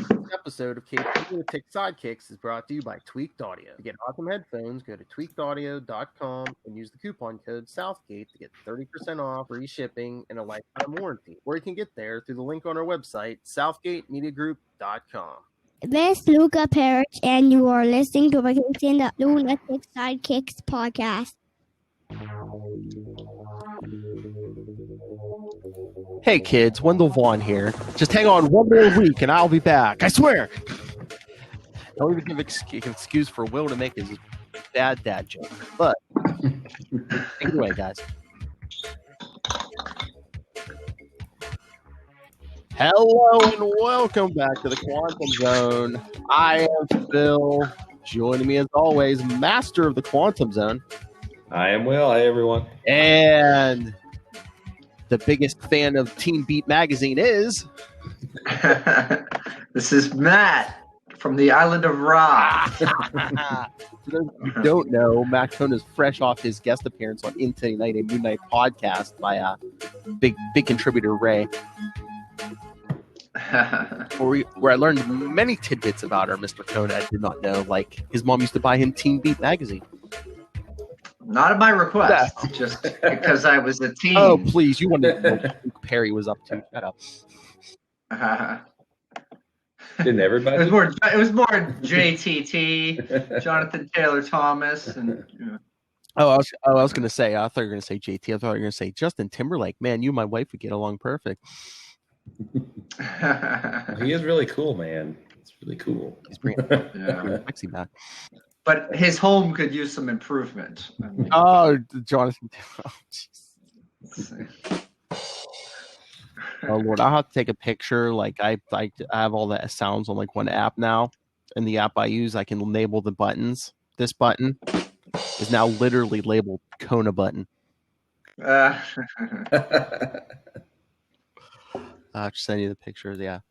This episode of Lunatics Sidekicks is brought to you by Tweaked Audio. To get awesome headphones, go to tweakedaudio.com and use the coupon code Southgate to get 30% off, free shipping, and a lifetime warranty. Or you can get there through the link on our website, southgatemediagroup.com. This is Luca Parrish, and you are listening to the Lunatics Sidekicks Podcast. Hey kids, Wendell Vaughn here. Just hang on one more week and I'll be back. I swear. Don't even give excuse for Will to make his bad dad joke. But anyway, guys. Hello and welcome back to the Quantum Zone. I am Phil. Joining me as always, master of the Quantum Zone. I am Will. Hey, everyone. And the biggest fan of Teen Beat Magazine is... This is Matt from the Island of Ra. For those who don't know, Matt Cona's fresh off his guest appearance on Into Night, a Moon Knight podcast by big contributor Ray. Where I learned many tidbits about her, Mr. Kona. I did not know. Like, his mom used to buy him Teen Beat Magazine. Not at my request, just because I was a teen. Oh, please. You wanted to know what Luke Perry was up to. Shut up. Didn't everybody? It was more JTT, Jonathan Taylor Thomas. And, you know. I was going to say, I thought you were going to say JT. I thought you were going to say Justin Timberlake. Man, you and my wife would get along perfect. He is really cool, man. It's really cool. He's bringing sexy back. But his home could use some improvement. I mean, Jonathan. Oh Lord, I'll have to take a picture. Like I have all the sounds on like one app now, and the app I use, I can label the buttons. This button is now literally labeled Kona button. uh, I'll just send you the pictures. Yeah,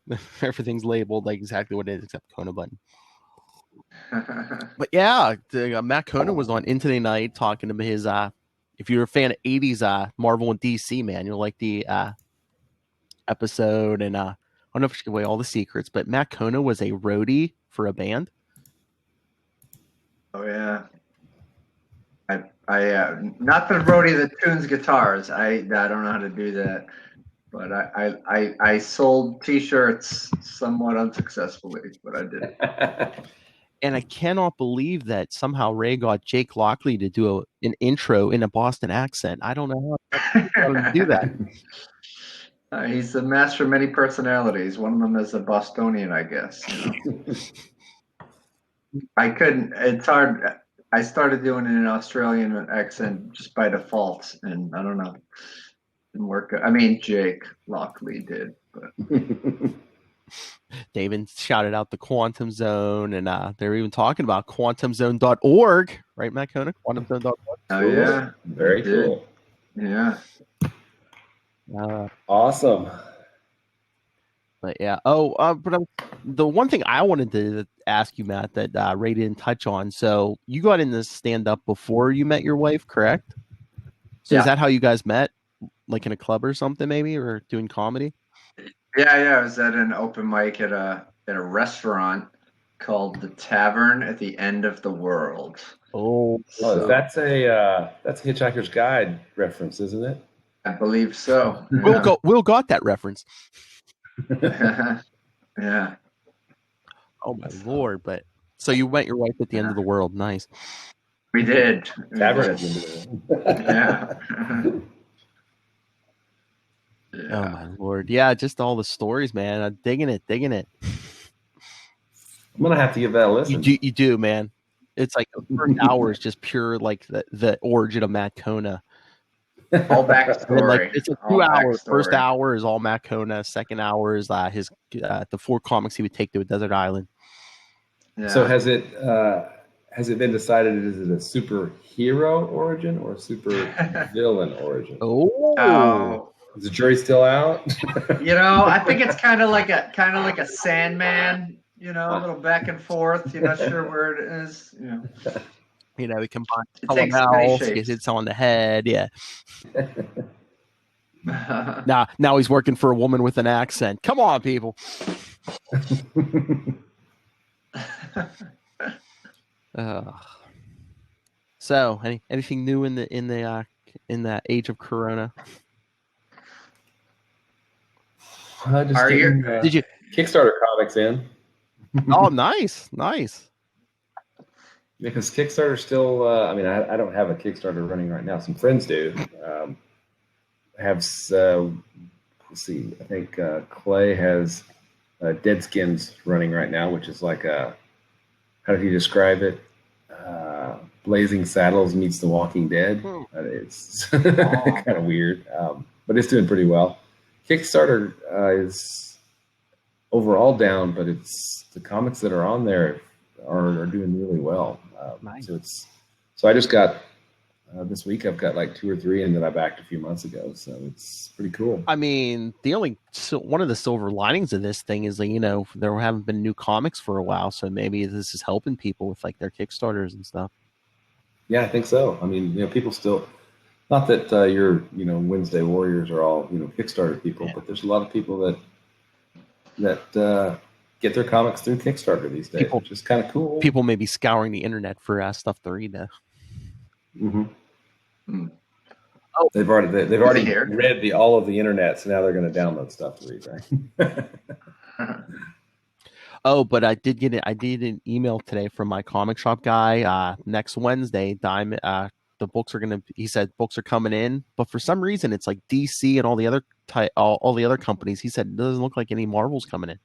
everything's labeled like exactly what it is except Kona button. But yeah, Matt Kona was on Into Night talking to his. If you're a fan of '80s Marvel and DC, man, you'll like the episode. And I don't know if I should give away all the secrets, but Matt Kona was a roadie for a band. Oh yeah, I not the roadie that tunes guitars. I don't know how to do that. But I sold T-shirts somewhat unsuccessfully, but I did. And I cannot believe that somehow Ray got Jake Lockley to do an intro in a Boston accent. I don't know how to do that. He's a master of many personalities. One of them is a Bostonian, I guess. You know? I couldn't. It's hard. I started doing an Australian accent just by default, and I don't know. Didn't work. I mean, Jake Lockley did, but. David shouted out the Quantum Zone, and they're even talking about quantumzone.org, right, Matt Kona? Quantumzone.org. Oh, yeah. Very cool. Yeah. Awesome. But yeah. The one thing I wanted to ask you, Matt, that Ray didn't touch on. So you got into stand-up before you met your wife, correct? So is that how you guys met? Like in a club or something, maybe, or doing comedy? Yeah. I was at an open mic at a restaurant called the Tavern at the End of the World. So, that's a Hitchhiker's Guide reference, isn't it? I believe so. Yeah. Will got that reference. Yeah. Oh my Lord! But so you met your wife at the end of the world. Nice. We did. Tavern at the end of the world. Yeah. Oh my Lord. Yeah, just all the stories, man. I'm digging it. I'm going to have to give that a listen. You do, man. It's like the first hour is just pure, like, the origin of Matt Kona. All backstory. Like, it's a 2 hours. First hour is all Matt Kona. Second hour is his the 4 comics he would take to a desert island. Yeah. So has it been decided, is it a superhero origin or a super villain origin? Oh. Is the jury still out? I think it's kind of like a Sandman, a little back and forth. You're not sure where it is. He combines someone else, gets hits on the head. Yeah. Now he's working for a woman with an accent. Come on, people. So, anything new in the age of Corona? Did you Kickstarter comics in? Oh, nice. Because Kickstarter still, I don't have a Kickstarter running right now. Some friends do. Let's see, I think Clay has Deadskins running right now, which is like how do you describe it? Blazing Saddles meets The Walking Dead. It's kind of weird, but it's doing pretty well. Kickstarter is overall down, but it's the comics that are on there are doing really well. Nice. So I just got this week. I've got like 2 or 3 in that I backed a few months ago. So it's pretty cool. I mean, one of the silver linings of this thing is that there haven't been new comics for a while, so maybe this is helping people with like their Kickstarters and stuff. Yeah, I think so. I mean, people still, not that your Wednesday Warriors are all Kickstarter people, but there's a lot of people that get their comics through Kickstarter these days, which is kind of cool. People may be scouring the internet for stuff to read now. Mm-hmm. Oh, they've already read all of the internet, so now they're going to download stuff to read, right? Oh, but I did an email today from my comic shop guy. Next Wednesday, the books he said books are coming in, but for some reason it's like DC and all the other all the other companies. He said it doesn't look like any Marvel's coming in.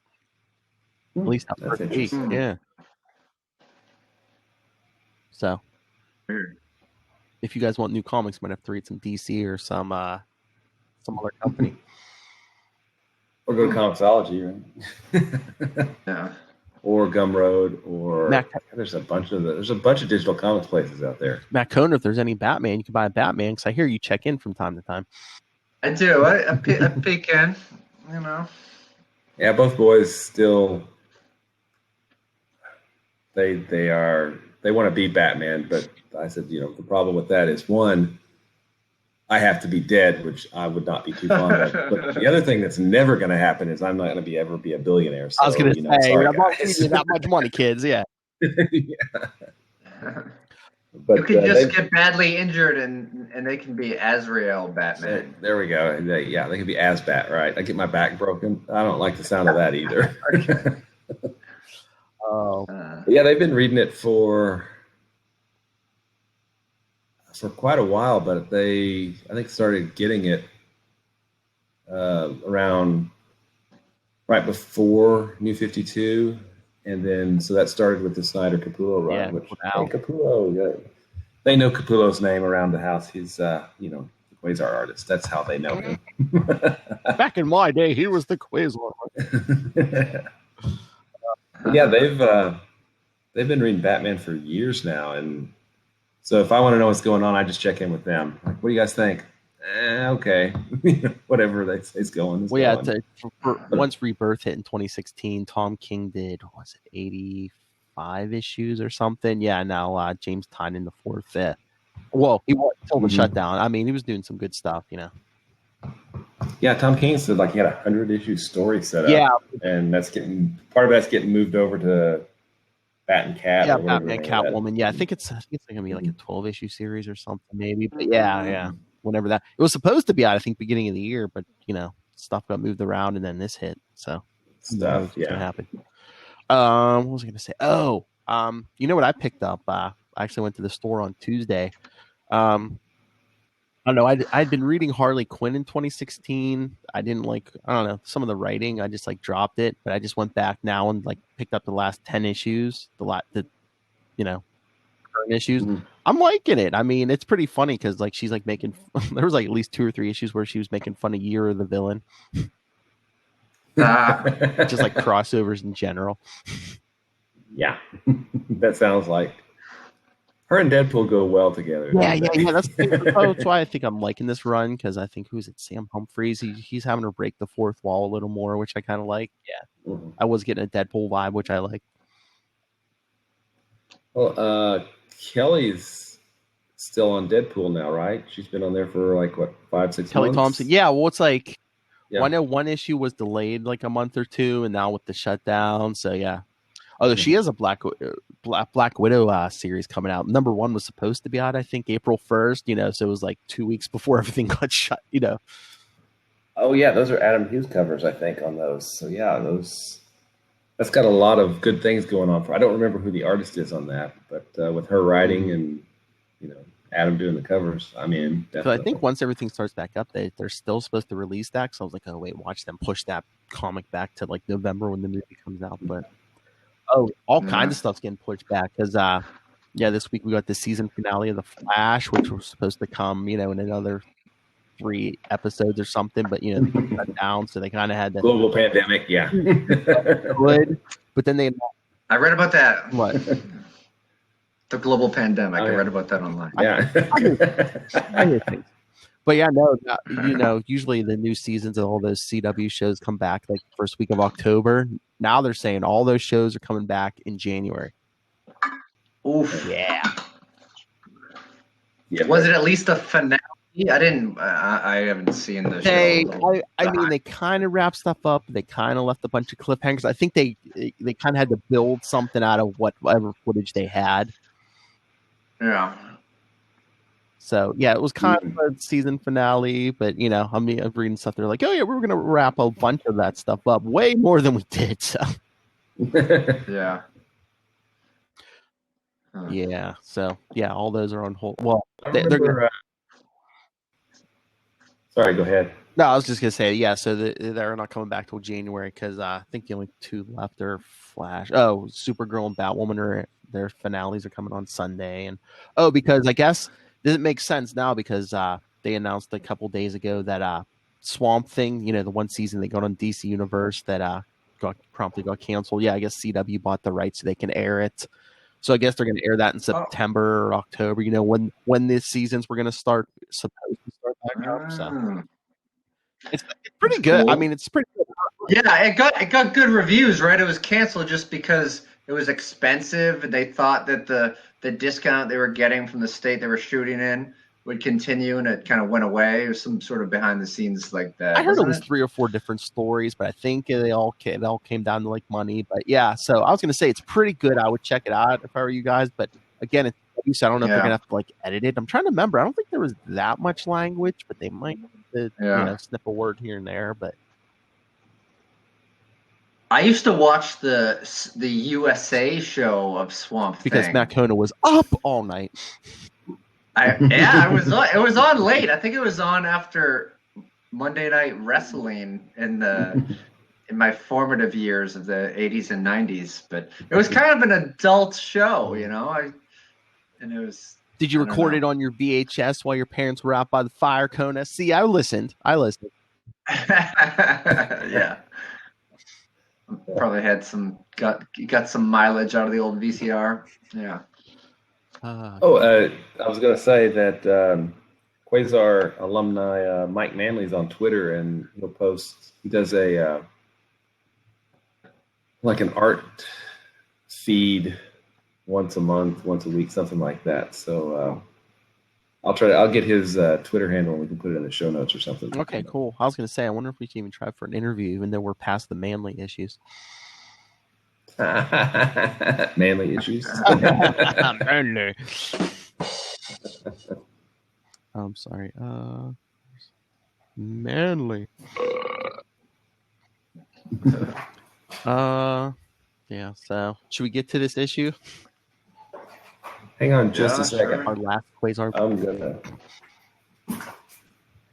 At least not for a week. Yeah. So, if you guys want new comics, you might have to read some DC or some other company. Or go to Comixology, right? Yeah. Or Gumroad, or there's a bunch of digital comics places out there. Matt Cohn, if there's any Batman, you can buy a Batman because I hear you check in from time to time. I do. I peek in. Yeah, both boys still. They want to be Batman, but I said, the problem with that is, one, I have to be dead, which I would not be too fond of. But the other thing that's never going to happen is I'm not going to ever be a billionaire. So, I was going to say, I'm not giving you that much money, kids. Yeah. But you can just get badly injured and they can be Azrael Batman. There we go. They can be Asbat, right? I get my back broken. I don't like the sound of that either. Yeah, they've been reading it for quite a while, but I think started getting it around right before New 52, and then so that started with the Snyder Capullo run, which Capullo, they know Capullo's name around the house. He's the Quasar artist. That's how they know him. Back in my day, he was the Quasar. Yeah, they've been reading Batman for years now, and so if I want to know what's going on, I just check in with them. Like, what do you guys think? Okay, whatever they say is going. Once Rebirth hit in 2016, Tom King did 85 issues or something. Yeah, now James Tynion the 4th. Well, he was until the shutdown. I mean, he was doing some good stuff, Yeah, Tom King said he had 100-issue story set up. Yeah, and part of that's getting moved over to Bat and Cat. Yeah, Batman, Catwoman. Yeah, I think it's gonna be like a 12-issue series or something, maybe. But yeah, whenever that it was supposed to be out, I think beginning of the year, but stuff got moved around, and then this hit. So stuff, what happened? What was I gonna say? Oh, you know what I picked up? I actually went to the store on Tuesday. I don't know. I'd been reading Harley Quinn in 2016. I didn't some of the writing. I just dropped it, but I just went back now and picked up the last 10 issues, current issues. Mm-hmm. I'm liking it. I mean, it's pretty funny because she's making. There was at least 2 or 3 issues where she was making fun of Year of the Villain. Just crossovers in general. Yeah, that sounds like. Her and Deadpool go well together. Yeah. That's why I think I'm liking this run, because I think Sam Humphries? He's having her break the fourth wall a little more, which I kind of like. Yeah, I was getting a Deadpool vibe, which I like. Well, Kelly's still on Deadpool now, right? She's been on there for like what 5-6 months. Kelly Thompson. Yeah, well, it's like Yeah. well, I know one issue was delayed like a month or two, and now with the shutdown, so yeah. Although she has a Black Widow series coming out. Number 1 was supposed to be out, I think, April 1st. So it was like 2 weeks before everything got shut. Oh yeah, those are Adam Hughes covers, I think, on those. So yeah, that's got a lot of good things going on for. I don't remember who the artist is on that, but with her writing and Adam doing the covers, I'm in. So I think once everything starts back up, they're still supposed to release that. So I was like, oh wait, watch them push that comic back to like November when the movie comes out. But all kinds of stuff's getting pushed back because this week we got the season finale of The Flash, which was supposed to come in another 3 episodes or something, but they cut down, so they kind of had that global pandemic. Yeah, good. But then I read about that. What? The global pandemic. Oh, yeah. I read about that online. Yeah. I hear things. But yeah, no, usually the new seasons of all those CW shows come back like first week of October. Now they're saying all those shows are coming back in January. Oof. Yeah. Was it at least a finale? I haven't seen the show. I mean, they kind of wrapped stuff up. They kind of left a bunch of cliffhangers. I think they kind of had to build something out of whatever footage they had. Yeah. So yeah, it was kind of a season finale, but I'm reading stuff. They're like, oh yeah, we were gonna wrap a bunch of that stuff up, way more than we did. So yeah. Yeah. So yeah, all those are on hold. Well, sorry, go ahead. No, I was just gonna say so they're not coming back till January because I think the only 2 left are Flash. Oh, Supergirl and Batwoman their finales are coming on Sunday, and because I guess does it make sense now because they announced a couple days ago that Swamp Thing, the one season they got on DC Universe that promptly got canceled. Yeah, I guess CW bought the rights so they can air it. So I guess they're going to air that in September or October. When the seasons were going to start, supposed to start back up. So it's pretty good. Cool. I mean, it's pretty good. Yeah, it got good reviews, right? It was canceled just because it was expensive, and they thought that the discount they were getting from the state they were shooting in would continue, and it kind of went away. It was some sort of behind the scenes like that. I heard it was 3 or 4 different stories, but I think it all came down to like money. But yeah, so I was going to say it's pretty good. I would check it out if I were you guys. But again, I don't know if they're going to have to like edit it. I'm trying to remember. I don't think there was that much language, but they might snip a word here and there. But I used to watch the USA show of Swamp Thing because Matt Kona was up all night. It was on late. I think it was on after Monday Night Wrestling in my formative years of the 80s and 90s. But it was kind of an adult show, and it was. Did you record it on your VHS while your parents were out by the fire, Kona? See, I listened. Yeah. Probably had got some mileage out of the old VCR. Yeah. I was going to say that Quasar alumni Mike Manley's on Twitter, and he does a like an art feed once a month, once a week, something like that. So I'll get his Twitter handle and we can put it in the show notes or something. Okay, cool. I was going to say, I wonder if we can even try for an interview, even though we're past the Manly issues. Manly issues. Manly. I'm sorry. Manly. Yeah. So, should we get to this issue? Hang on just a second. Sure. Our last Quasar. I'm gonna.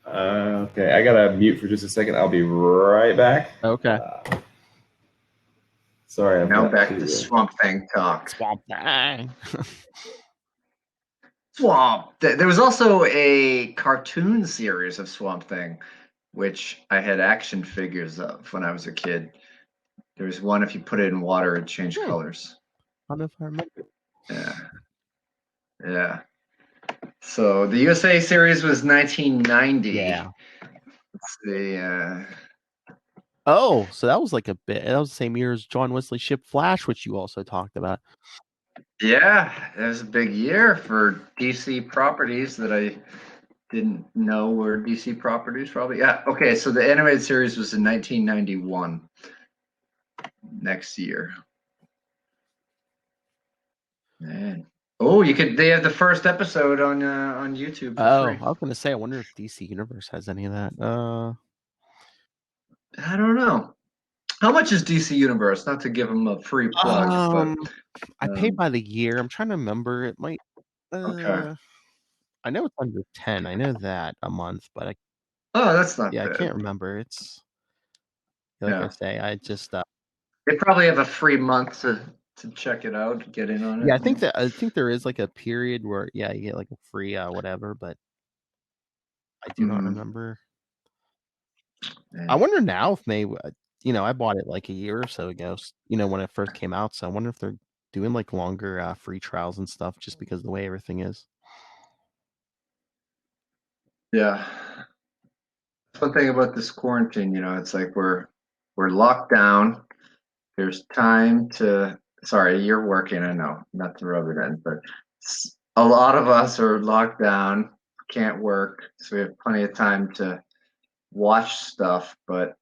Okay, I gotta mute for just a second. I'll be right back. Okay. Sorry. Now back to Swamp Thing talk. Swamp Thing. Swamp. There was also a cartoon series of Swamp Thing, which I had action figures of when I was a kid. There was one, if you put it in water, it changed colors. I don't know if I remember. Yeah. So the USA series was 1990. Yeah. Let's see. Oh, so that was like that was the same year as John Wesley Ship Flash, which you also talked about. Yeah, it was a big year for DC properties that I didn't know were DC properties. Probably, yeah. Okay, so the animated series was in 1991. Next year. Man. Oh, you could. They have the first episode on YouTube for free. I was gonna say, I wonder if DC Universe has any of that. I don't know. How much is DC Universe? Not to give them a free plug, but I pay by the year. I'm trying to remember. It might. okay. I know it's under 10. I know that a month, but That's not bad. I can't remember. It's like I say, I just they probably have a free month to check it out, get in on it. Yeah, I think there is like a period where you get like a free whatever, but I do not remember. I wonder now if maybe I bought it like a year or so ago, when it first came out. So I wonder if they're doing like longer free trials and stuff just because of the way everything is. Yeah. One thing about this quarantine, it's like we're locked down. There's time to. Sorry, you're working. I know, not to rub it in, but a lot of us are locked down, can't work, so we have plenty of time to watch stuff. But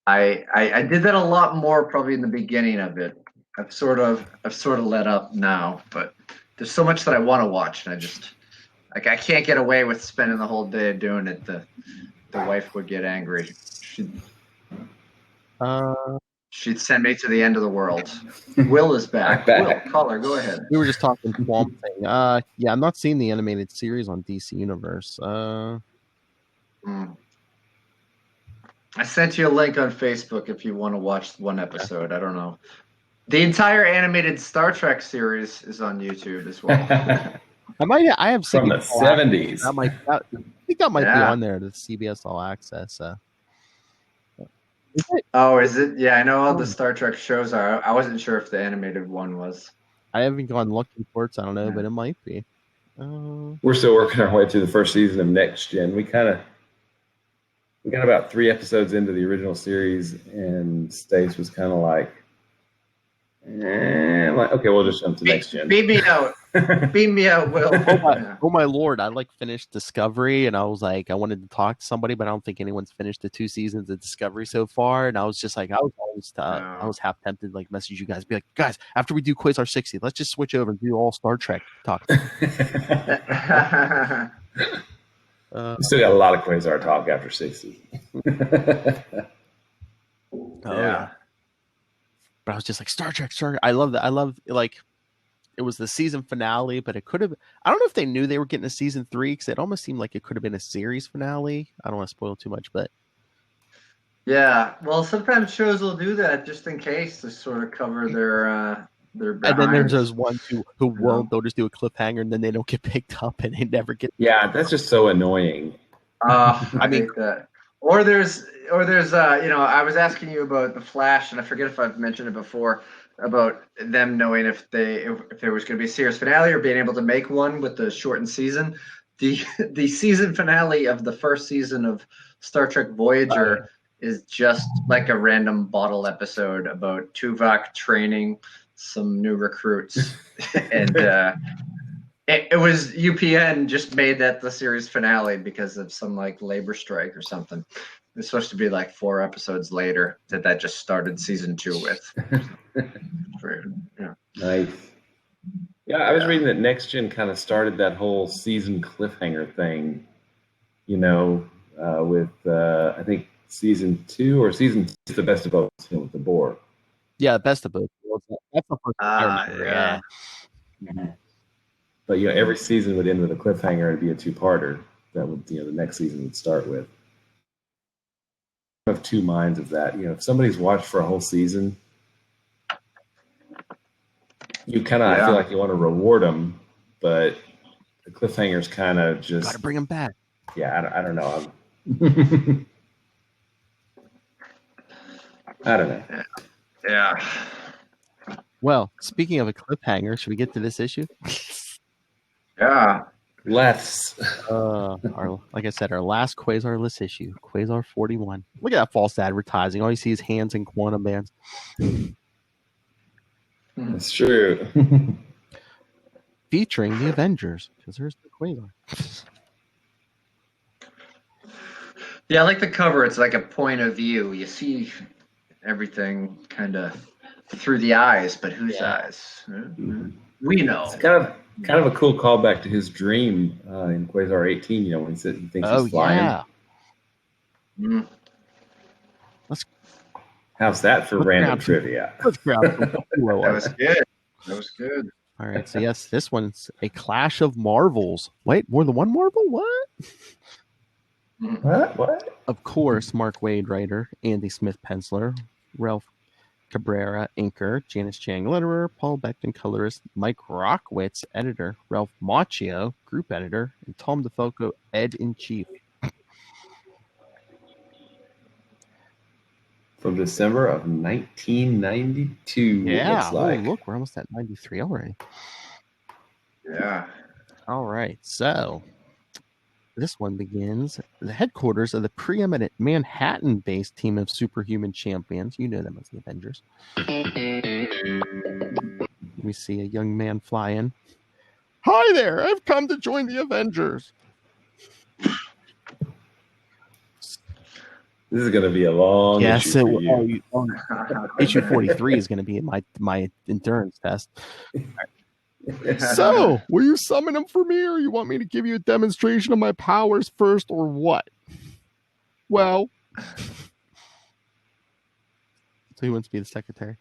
I did that a lot more probably in the beginning of it. I've sort of let up now, but there's so much that I want to watch, and I can't get away with spending the whole day doing it. The wife would get angry. She'd send me to the end of the world. Will is back. Will, caller, go ahead. We were just talking Swamp Thing. Yeah, I'm not seeing the animated series on DC Universe. I sent you a link on Facebook if you want to watch one episode. I don't know. The entire animated Star Trek series is on YouTube as well. I have from the 70s. I think that might be on there. The CBS All Access. Is it? Yeah, I know all the Star Trek shows are. I wasn't sure if the animated one was. I haven't gone looking for it, so I don't know, but it might be. We're still working our way through the first season of Next Gen. We got about 3 episodes into the original series, and Stace was kind of like, okay, we'll just jump to Next Gen. Beat me out. Beat me out, Will. Oh my Lord! I finished Discovery, and I was like, I wanted to talk to somebody, but I don't think anyone's finished the 2 seasons of Discovery so far. And I was just like, I was half tempted to message you guys, be like, guys, after we do Quasar 60, let's just switch over and do all Star Trek talk. We still got a lot of Quasar talk after 60. Yeah. But I was just like, Star Trek. I love that. I love it was the season finale, but it could have. I don't know if they knew they were getting a season 3 because it almost seemed like it could have been a series finale. I don't want to spoil too much, but yeah. Well, sometimes shows will do that just in case to sort of cover their. And then there's those ones who won't. They'll just do a cliffhanger and then they don't get picked up and they never get. Yeah, that's just so annoying. I hate that. Or there's I was asking you about the Flash, and I forget if I've mentioned it before about them knowing if there was going to be a series finale or being able to make one with the shortened season. The season finale of the first season of Star Trek Voyager is just like a random bottle episode about Tuvok training some new recruits, and it was UPN just made that the series finale because of some labor strike or something. It's supposed to be 4 episodes later that just started season 2 with. Nice. Yeah, I was reading that Next Gen kind of started that whole season cliffhanger thing, with I think season 2 or season 2 is the best of both with the Boar. Yeah, best of both. That's the first I remember. Yeah. But every season would end with a cliffhanger. It'd be a 2-parter that would the next season would start with. I have 2 minds of that. If somebody's watched for a whole season, you kind of I feel like you want to reward them, but the cliffhanger's kind of just got to bring them back. Yeah, I don't know. I don't know. Yeah. Well, speaking of a cliffhanger, should we get to this issue? Yeah. Let's. Like I said, our last Quasar-less issue, Quasar 41. Look at that false advertising. All you see is hands and quantum bands. That's true. Featuring the Avengers, because there's the Quasar. Yeah, I like the cover. It's like a point of view. You see everything kind of through the eyes, but whose eyes? We know. It's kind of a cool callback to his dream in Quasar 18. You know, when he said he thinks he's flying. Yeah. How's that for random trivia? Let's grab some That was good. That was good. All right, so yes, this one's a clash of Marvels. Wait, more than one Marvel? What? What? Of course, Mark Waid writer, Andy Smith penciler, Ralph Cabrera inker, Janice Chang letterer, Paul Beckton colorist, Mike Rockwitz editor, Ralph Macchio group editor, and Tom DeFalco ed-in-chief. From December of 1992. Yeah, looks like. look, we're almost at 93 already. Yeah. All right, so this one begins the headquarters of the preeminent Manhattan-based team of superhuman champions. You know them as the Avengers. We see a young man fly in. Hi there, I've come to join the Avengers. This is going to be a long issue for you. Issue 43 is going to be my endurance test. So, will you summon him for me, or you want me to give you a demonstration of my powers first, or what? Well, so he wants to be the secretary.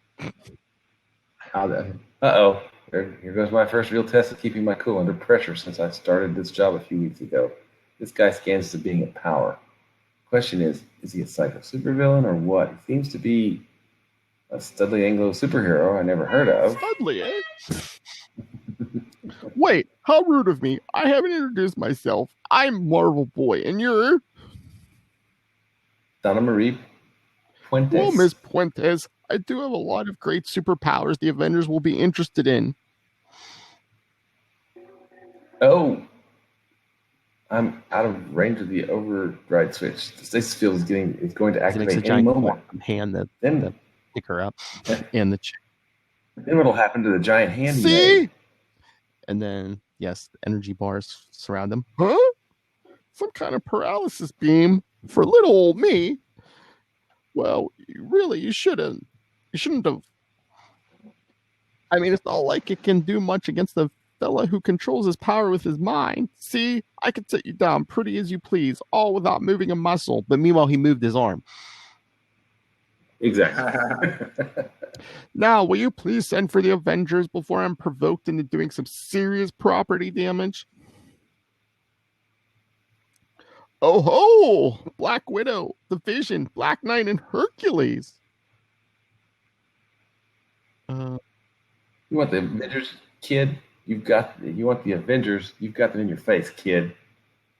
Uh-oh. Here goes my first real test of keeping my cool under pressure since I started this job a few weeks ago. This guy scans to being a power. Question is he a psycho supervillain or what? He seems to be a Studley Anglo superhero I never heard of. Studley, eh? Wait, how rude of me. I haven't introduced myself. I'm Marvel Boy, and you're... Donna Marie Puentes. Well, Miss Puentes, I do have a lot of great superpowers the Avengers will be interested in. Oh, I'm out of range of the override switch. The stasis field is going to activate any moment. Hand the pick her up and the chick. Then what'll happen to the giant hand? See? And then, yes, the energy bars surround them. Huh? Some kind of paralysis beam for little old me. Well, you shouldn't have. I mean, it's not like it can do much against the fella who controls his power with his mind. See, I could set you down pretty as you please, all without moving a muscle. But meanwhile, he moved his arm. Exactly. Now, will you please send for the Avengers before I'm provoked into doing some serious property damage? Oh ho! Black Widow, the Vision, Black Knight, and Hercules. You want the Avengers, kid? You want the Avengers? You've got them in your face, kid.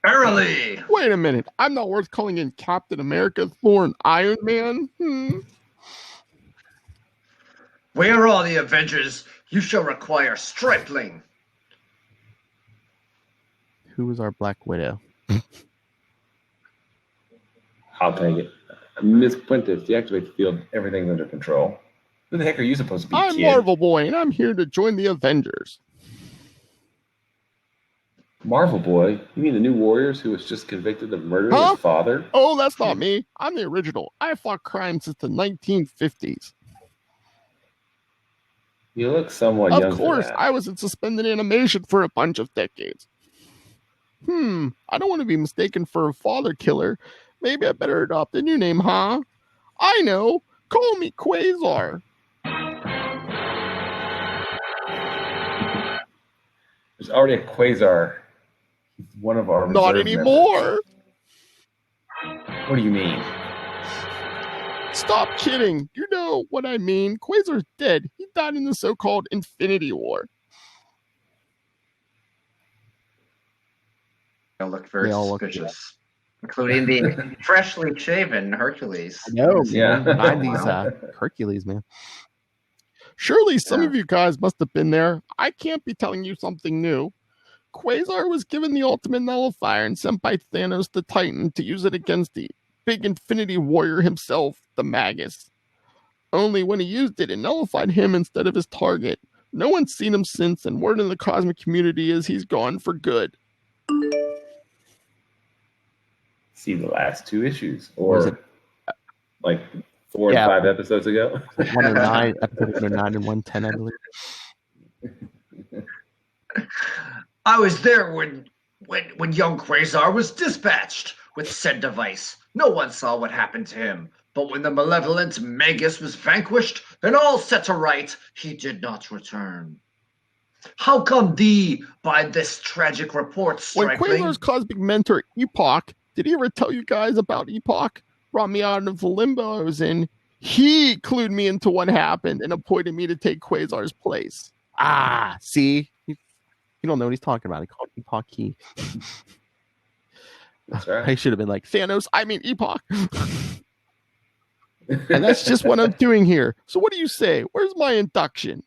Early. Wait a minute. I'm not worth calling in Captain America, Thor, and Iron Man. We are all the Avengers. You shall require stripling. Who was our Black Widow? I'll take it. Miss Puentes, deactivate the field. Everything's under control. Who the heck are you supposed to be, I'm kid? Marvel Boy, and I'm here to join the Avengers. Marvel Boy? You mean the new Warriors who was just convicted of murdering his father? Oh, that's not me. I'm the original. I fought crime since the 1950s. You look somewhat young. Of course, I was in suspended animation for a bunch of decades. I don't want to be mistaken for a father killer. Maybe I better adopt a new name, huh? I know. Call me Quasar. There's already a Quasar. He's one of our Not anymore. Members. What do you mean? Stop kidding. You know what I mean. Quasar's dead. He died in the so-called Infinity War. They all look very suspicious. Including the freshly shaven Hercules. I know. Yeah. 90s Hercules, man. Surely some of you guys must have been there. I can't be telling you something new. Quasar was given the ultimate nullifier and sent by Thanos the Titan to use it against the big Infinity Warrior himself, the Magus. Only when he used it nullified him instead of his target. No one's seen him since, and word in the cosmic community is he's gone for good. See the last 2 issues, Was or it- like 4 Yeah. or 5 episodes ago. 109, episode 109 and 110, I believe. I was there when young Quasar was dispatched with said device. No one saw what happened to him. But when the malevolent Magus was vanquished and all set to right, he did not return. How come thee, by this tragic report, When Stripling? Quasar's cosmic mentor, Epoch, did he ever tell you guys about Epoch? Brought me out of the limbo I was in. He clued me into what happened and appointed me to take Quasar's place. Ah, see? You don't know what he's talking about. He called Epoch Key. That's right. I should have been like, Thanos, I mean Epoch. And that's just what I'm doing here. So what do you say? Where's my induction?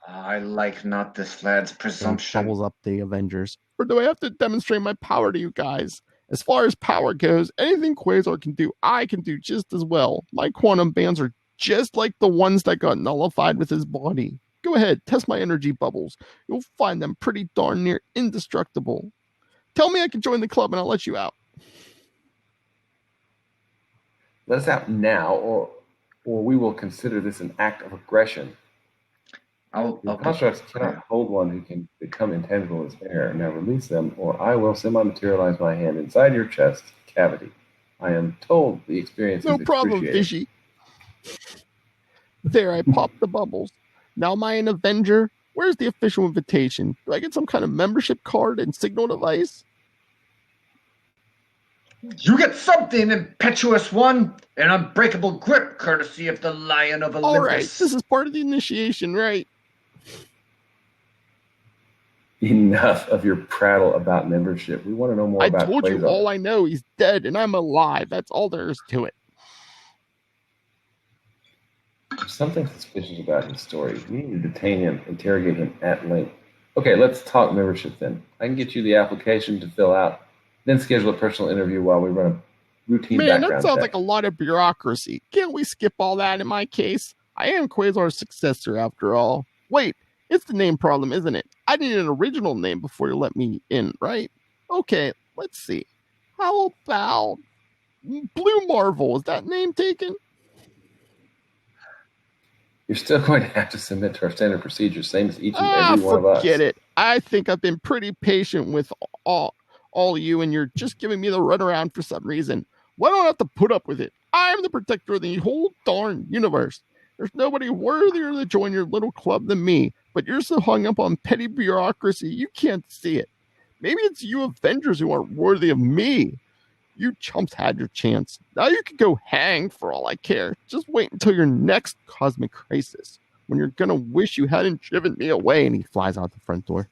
I like not this lad's presumption. Bubbles up the Avengers. Or do I have to demonstrate my power to you guys? As far as power goes, anything Quasar can do, I can do just as well. My quantum bands are just like the ones that got nullified with his body. Go ahead, test my energy bubbles. You'll find them pretty darn near indestructible. Tell me I can join the club and I'll let you out. Let us out now, or we will consider this an act of aggression. Your constructs cannot hold one who can become intangible as air. Now release them, or I will semi-materialize my hand inside your chest cavity. I am told the experience No is problem, excruciating. Fishy. There, I popped the bubbles. Now am I an Avenger? Where's the official invitation? Do I get some kind of membership card and signal device? You get something, impetuous one, an unbreakable grip, courtesy of the Lion of Olympus. All right, this is part of the initiation, right? Enough of your prattle about membership. We want to know more I about told you Quasar. all I know. He's dead and I'm alive. That's all there is to it. There's something suspicious about his story. We need to detain him, interrogate him at length. Okay, let's talk membership then. I can get you the application to fill out, then schedule a personal interview while we run a routine Man, background that sounds check. like a lot of bureaucracy. Can't we skip all that in my case? I am Quasar's successor after all. Wait, it's the name problem, isn't it? I need an original name before you let me in, right? Okay, let's see. How about Blue Marvel? Is that name taken? You're still going to have to submit to our standard procedures, same as each and every one of us. Forget it. I think I've been pretty patient with all of you, and you're just giving me the runaround for some reason. Why don't I have to put up with it? I'm the protector of the whole darn universe. There's nobody worthier to join your little club than me, but you're so hung up on petty bureaucracy, you can't see it. Maybe it's you Avengers who aren't worthy of me. You chumps had your chance. Now you can go hang for all I care. Just wait until your next cosmic crisis, when you're going to wish you hadn't driven me away. And he flies out the front door.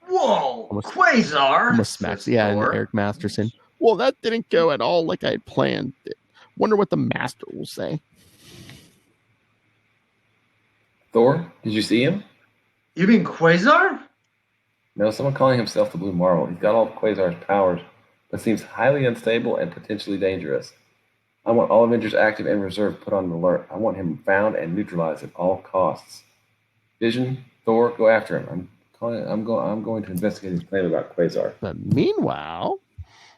Whoa, Almost- Quasar! Almost smacks. says Yeah, and Thor. Eric Masterson. Well, that didn't go at all like I had planned. Wonder what the master will say. Thor, did you see him? You mean Quasar? No, someone calling himself the Blue Marvel. He's got all of Quasar's powers, but seems highly unstable and potentially dangerous. I want all Avengers active and reserve put on alert. I want him found and neutralized at all costs. Vision, Thor, go after him. I'm going to investigate his claim about Quasar. But meanwhile,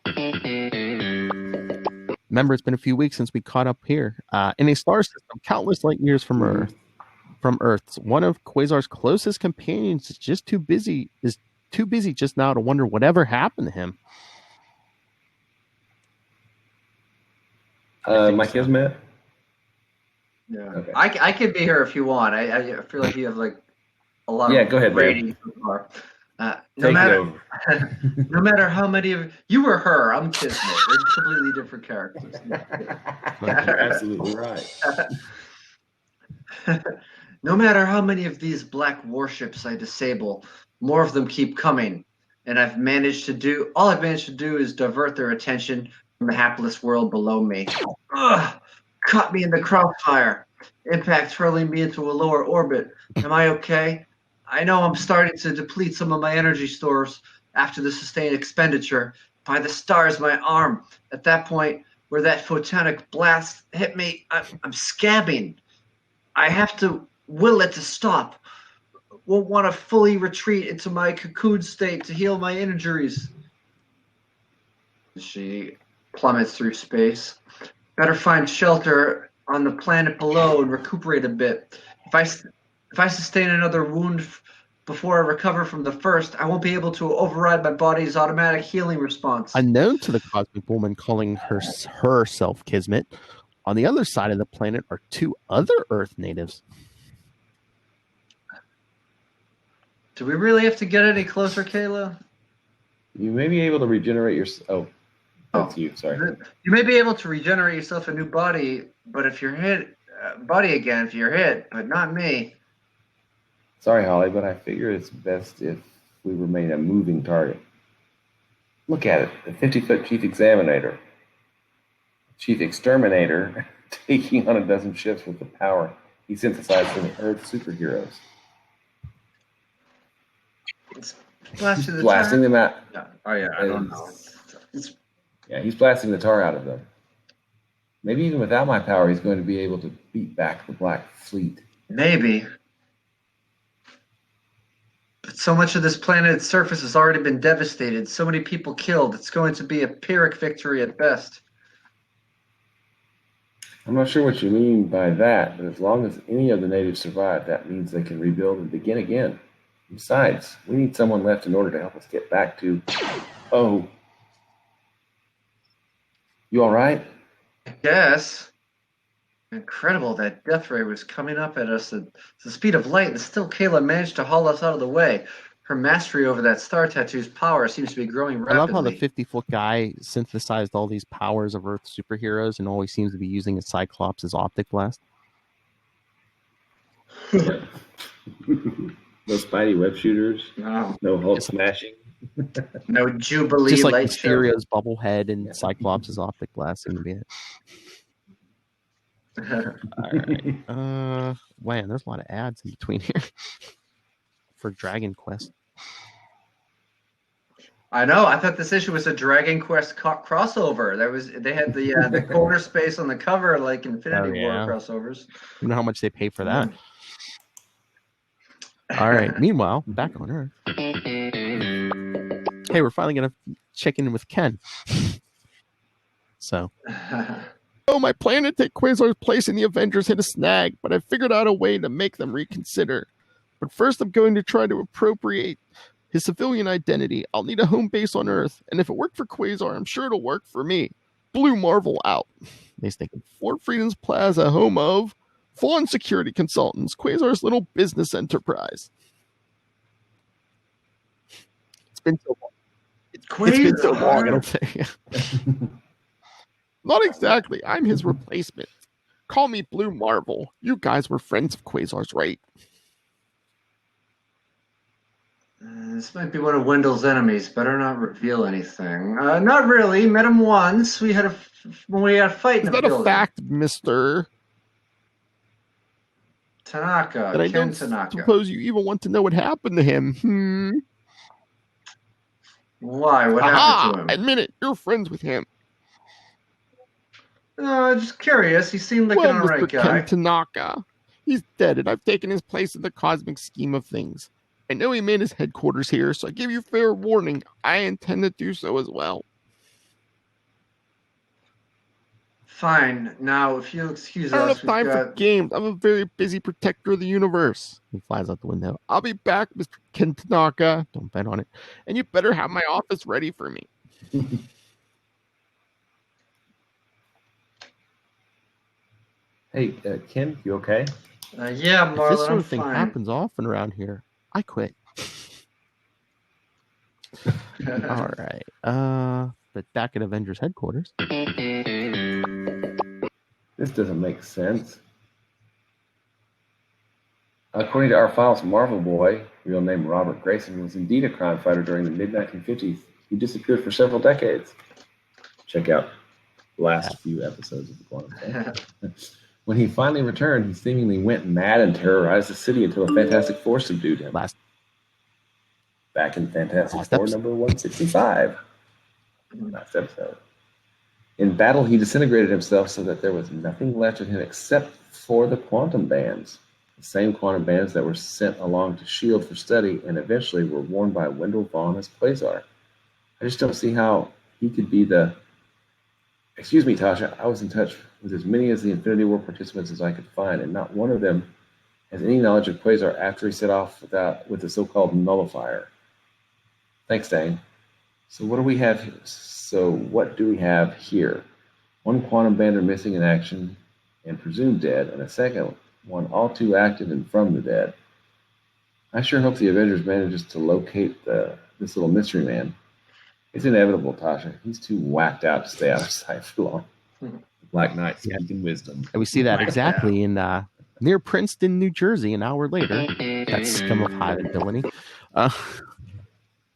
remember, it's been a few weeks since we caught up here. In a star system countless light years from Earth, one of Quasar's closest companions is too busy just now to wonder whatever happened to him. Mike Ismet? Yeah. Okay. I could be here if you want. I feel like you have like a lot Yeah, of go ahead, man. rating so far. No Take it matter over. no matter how many of you were her, I'm Kismet. They're completely different characters. You're absolutely right. No matter how many of these black warships I disable, more of them keep coming. And all I've managed to do is divert their attention from the hapless world below me. Ugh! Caught me in the crossfire. Impact hurling me into a lower orbit. Am I okay? I know I'm starting to deplete some of my energy stores after the sustained expenditure. By the stars, my arm. At that point, where that photonic blast hit me, I'm scabbing. I have to will it to stop. Won't want to fully retreat into my cocoon state to heal my injuries. She plummets through space. Better find shelter on the planet below and recuperate a bit. If I sustain another wound before I recover from the first, I won't be able to override my body's automatic healing response. Unknown to the cosmic woman calling herself Kismet, on the other side of the planet are 2 other Earth natives. Do we really have to get any closer, Kayla? You may be able to regenerate your. Oh, that's you. Sorry. You may be able to regenerate yourself a new body, but if you're hit, if you're hit, but not me. Sorry, Holly, but I figure it's best if we remain a moving target. Look at it, the 50-foot chief exterminator, taking on a dozen ships with the power he synthesized from the Earth superheroes. It's blasting them out. Yeah. Oh yeah, I don't know. Yeah, he's blasting the tar out of them. Maybe even without my power, he's going to be able to beat back the Black Fleet. Maybe. But so much of this planet's surface has already been devastated. So many people killed. It's going to be a Pyrrhic victory at best. I'm not sure what you mean by that, but as long as any of the natives survive, that means they can rebuild and begin again. Besides, we need someone left in order to help us get back to... Oh. You all right? I guess. Incredible, that death ray was coming up at us at the speed of light, and still Kayla managed to haul us out of the way. Her mastery over that star tattoo's power seems to be growing rapidly. I love how the 50-foot guy synthesized all these powers of Earth superheroes and always seems to be using a Cyclops' optic blast. No Spidey web shooters. No Hulk smashing. No Jubilee. Just like light Mysterio's bubblehead and Cyclops' optic blast seem to be it. All right. Man, there's a lot of ads in between here for Dragon Quest. I know. I thought this issue was a Dragon Quest crossover. They had the corner space on the cover like Infinity War crossovers. You know how much they pay for that. All right. Meanwhile, back on Earth. Hey, we're finally gonna check in with Ken. So. Oh, my plan to take Quasar's place in the Avengers hit a snag, but I figured out a way to make them reconsider. But first, I'm going to try to appropriate his civilian identity. I'll need a home base on Earth, and if it worked for Quasar, I'm sure it'll work for me. Blue Marvel out. He's thinking Fort Freedom's Plaza, home of Vaughn Security Consultants, Quasar's little business enterprise. It's been so long. It's been so long, I don't think. Not exactly. I'm his replacement. Call me Blue Marvel. You guys were friends of Quasar's, right? This might be one of Wendell's enemies. Better not reveal anything. Not really. Met him once. We had a fight. Is that a fact, Mr. Tanaka? And I don't suppose you even want to know what happened to him. Why? What happened to him? Admit it. You're friends with him. Just curious. He seemed like an alright guy. Ken Tanaka. He's dead, and I've taken his place in the cosmic scheme of things. I know he made his headquarters here, so I give you fair warning. I intend to do so as well. Fine. Now, if you'll excuse us, I don't have time for games. I'm a very busy protector of the universe. He flies out the window. I'll be back, Mr. Ken Tanaka. Don't bet on it. And you better have my office ready for me. Hey, Ken, you okay? Yeah, Marlon, If this sort of thing fine. happens often around here, I quit. All right. But back at Avengers headquarters. This doesn't make sense. According to our files, Marvel Boy, real name Robert Grayson, was indeed a crime fighter during the mid-1950s who disappeared for several decades. Check out the last few episodes of the Quantum Thing. When he finally returned, he seemingly went mad and terrorized the city until the Fantastic Four subdued him. Back in Fantastic Four number 165. Last episode. In battle, he disintegrated himself so that there was nothing left of him except for the quantum bands. The same quantum bands that were sent along to S.H.I.E.L.D. for study and eventually were worn by Wendell Vaughn as Quasar. I just don't see how he could be the... Excuse me, Tasha, I was in touch with as many of the Infinity War participants as I could find, and not one of them has any knowledge of Quasar after he set off with the so-called nullifier. Thanks, Dane. So what do we have here? One quantum bander missing in action and presumed dead, and a second one all too active and from the dead. I sure hope the Avengers manages to locate this little mystery man. It's inevitable, Tasha. He's too whacked out to stay out of sight for long. Black Knight speaking wisdom. And we see that exactly in near Princeton, New Jersey, an hour later. That's scum of high ability.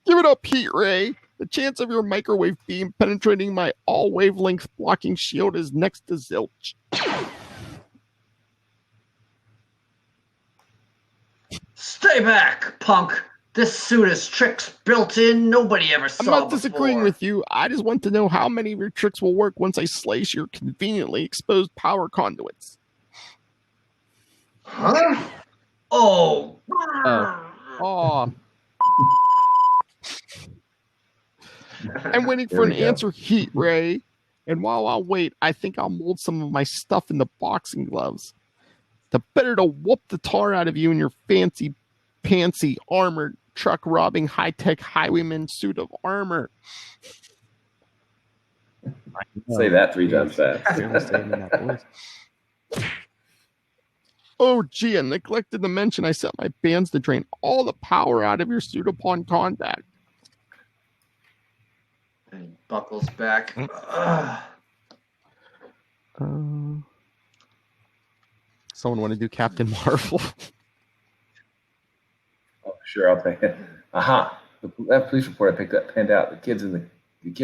Give it up, Heat Ray. The chance of your microwave beam penetrating my all wavelength blocking shield is next to zilch. Stay back, punk. This suit has tricks built in nobody ever saw I'm not disagreeing before. with you. I just want to know how many of your tricks will work once I slice your conveniently exposed power conduits. Huh? Oh. I'm waiting for an answer, Heat Ray. And while I'll wait, I think I'll mold some of my stuff into boxing gloves. The better to whoop the tar out of you in your fancy, pantsy, armored, truck-robbing, high-tech highwayman suit of armor. Say that 3 times fast. Oh, gee, I neglected to mention I set my bands to drain all the power out of your suit upon contact. And he buckles back. Someone want to do Captain Marvel? Oh, sure, I'll take it. Aha! That police report I panned out. The kid in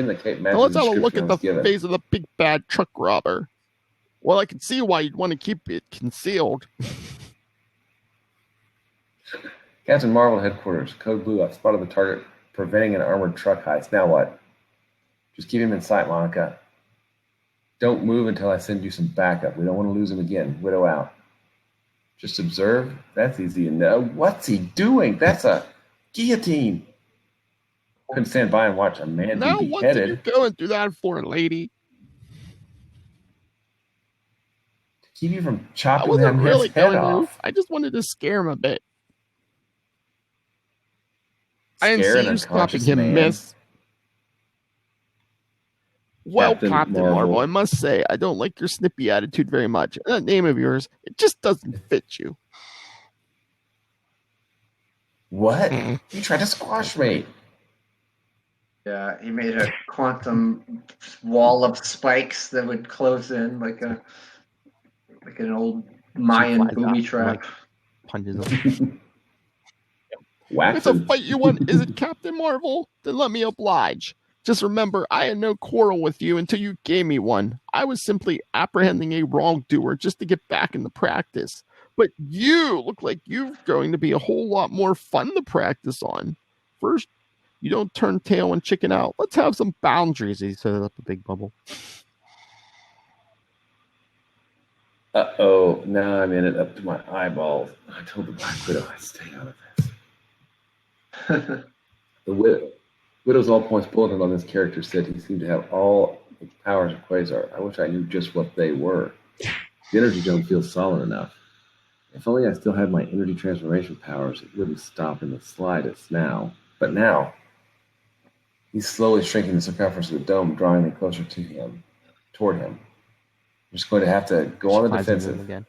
the Cape Now let's have a look at the given. face of the big bad truck robber. Well, I can see why you'd want to keep it concealed. Captain Marvel headquarters. Code Blue. I've spotted the target, preventing an armored truck heist. Now what? Just keep him in sight, Monica. Don't move until I send you some backup. We don't want to lose him again. Widow out. Just observe. That's easy to know. What's he doing? That's a guillotine. Couldn't stand by and watch a man Now, be what are you beheaded. going through that for, lady? To keep you from I chopping wasn't that really man's head going to. off. I just wanted to scare him a bit. I didn't Scare see an you unconscious stopping him, man. miss. Well, Captain Captain Marvel, I must say, I don't like your snippy attitude very much. That name of yours, it just doesn't fit you. What? You tried to squash me. Yeah, he made a quantum wall of spikes that would close in like an old Mayan flies booby out, trap. Punches him. Whack It's a him. fight you want, is it, Captain Marvel? Then let me oblige. Just remember, I had no quarrel with you until you gave me one. I was simply apprehending a wrongdoer just to get back into practice. But you look like you're going to be a whole lot more fun to practice on. First, you don't turn tail and chicken out. Let's have some boundaries. He set up a big bubble. Uh-oh. Now I'm in it up to my eyeballs. I told the Black Widow I'd stay out of this. The Widow's all points bulletin on this character said he seemed to have all the powers of Quasar. I wish I knew just what they were. The energy don't feel solid enough. If only I still had my energy transformation powers, it wouldn't stop in the slightest now. But now, he's slowly shrinking the circumference of the dome, drawing me closer to him, toward him. I'm just going to have to go on the Flies into him defensive.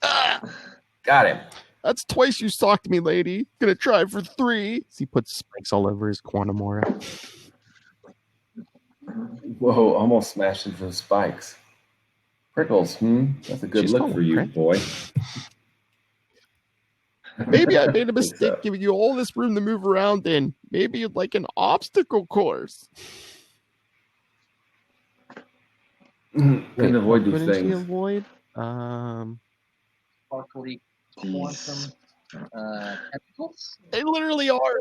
again. Got him. That's twice you socked me, lady. Gonna try for 3. He puts spikes all over his quantum aura. Whoa, almost smashed him for the spikes. Prickles, That's a good She's look called for you, Prick. boy. Maybe I made a Think mistake so. giving you all this room to move around in. Maybe you'd like an obstacle course. Couldn't avoid these Couldn't she things. avoid? Sparkly quantum tentacles. They literally are.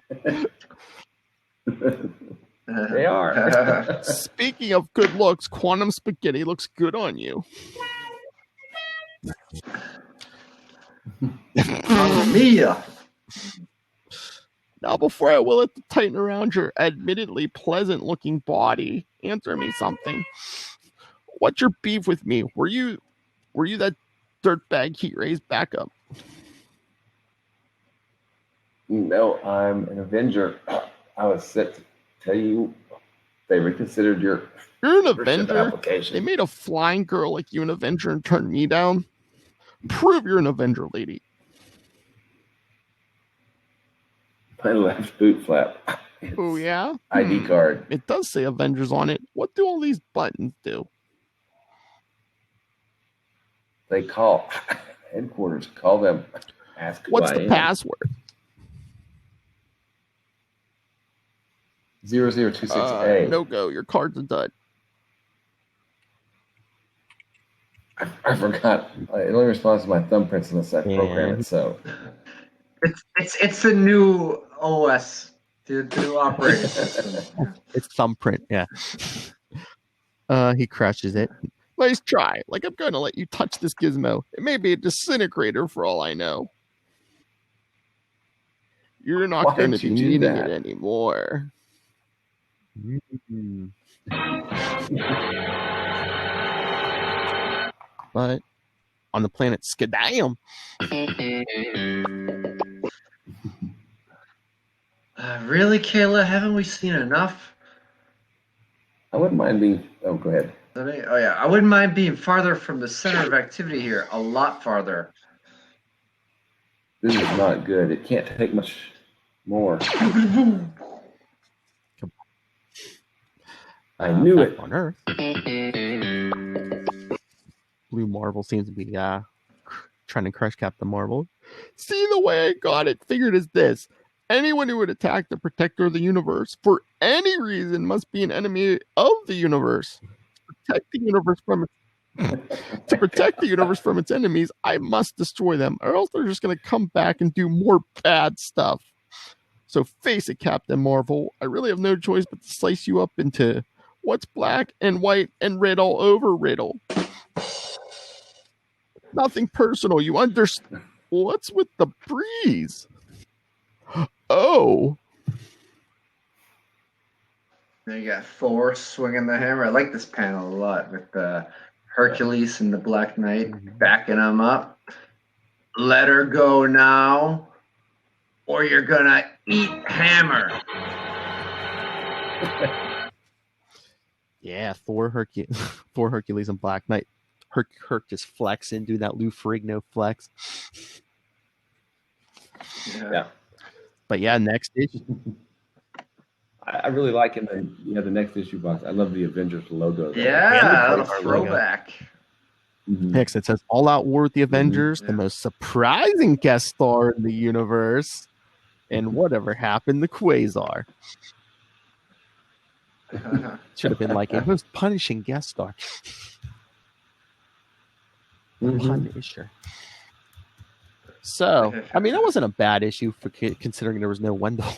They are. are. Speaking of good looks, quantum spaghetti looks good on you. Mamma mia. Now, before I will it to tighten around your admittedly pleasant-looking body, answer me something. What's your beef with me? Were you that dirtbag heat raised backup? No, I'm an Avenger. I was set to tell you they reconsidered your You're an membership Avenger? application. They made a flying girl like you an Avenger and turned me down? Prove you're an Avenger, lady. My left boot flap. Oh, yeah? ID card. It does say Avengers on it. What do all these buttons do? They call headquarters. Call them. Ask who What's I the am. password? 0026A. No go. Your card's a dud. I forgot. It only responds to my thumbprints unless I program it. So It's a new OS, the new operating system. It's thumbprint, yeah. He crushes it. Nice try. Like, I'm going to let you touch this gizmo. It may be a disintegrator for all I know. You're not Why going to did be you do needing that? it anymore. But on the planet Skadam, Really, Kayla? Haven't we seen enough? I wouldn't mind being. Oh, go ahead. Oh yeah, I wouldn't mind being farther from the center of activity here. A lot farther. This is not good. It can't take much more. I knew back it. on Earth. Blue Marvel seems to be trying to crush Captain Marvel. See, the way I got it figured is this. Anyone who would attack the protector of the universe for any reason must be an enemy of the universe. To protect the universe from its enemies, I must destroy them, or else they're just going to come back and do more bad stuff. So face it, Captain Marvel. I really have no choice but to slice you up into what's black and white and red all over riddle. Nothing personal, you understand. What's with the breeze? Oh. Then you got Thor swinging the hammer. I like this panel a lot with Hercules and the Black Knight backing him up. Let her go now, or you're gonna eat hammer. Yeah, Thor, Hercules, and Black Knight. Herc just flexing, do that Lou Ferrigno flex. Yeah. But yeah, next issue. I really like him. The next issue box. I love the Avengers logo. Yeah, And the a throwback. Next, it says All Out War with the Avengers, the most surprising guest star in the universe, and whatever happened to Quasar. Should have been like a most punishing guest star. Punisher. So, I mean, that wasn't a bad issue for considering there was no Wendell.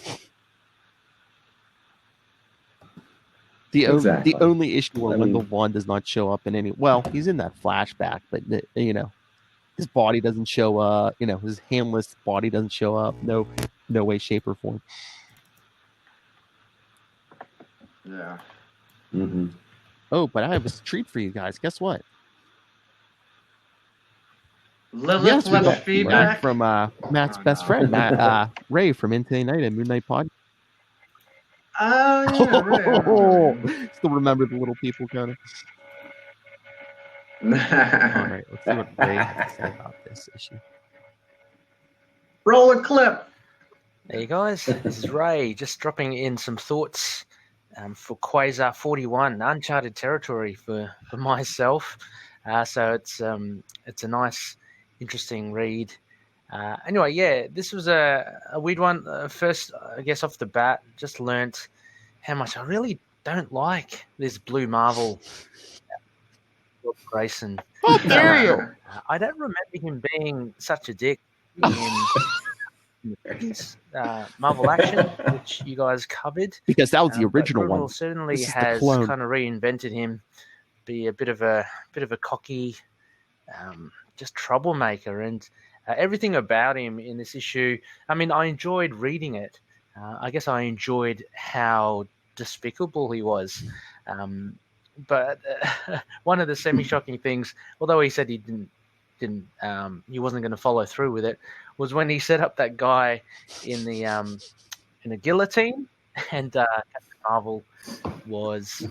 The only issue where Wendell Vaughn does not show up in any. Well, he's in that flashback, but his body doesn't show up. His handless body doesn't show up. No way, shape, or form. Yeah. Mm-hmm. Oh, but I have a treat for you guys. Guess what? Lilith we got left feedback from Matt's best friend, Ray from Into the Night and Moon Knight Pod. Oh, yeah. Still remember the little people kind of. All right, let's see what Ray has to say about this issue. Roll a clip. Hey guys, this is Ray, just dropping in some thoughts for Quasar 41, uncharted territory for myself. So it's a nice, interesting read. Anyway, yeah, this was a weird one. First, I guess off the bat, just learnt how much I really don't like this Blue Marvel Grayson. How dare you! I don't remember him being such a dick in in the 50s, Marvel Action, which you guys covered. Because that was the But original Gribble one. certainly This is the has clone. kind of reinvented him, be a bit of a cocky, just troublemaker, and everything about him in this issue. I mean, I enjoyed reading it. I guess I enjoyed how despicable he was. But one of the semi-shocking things, although he said he he wasn't going to follow through with it, was when he set up that guy in the guillotine, and Captain Marvel was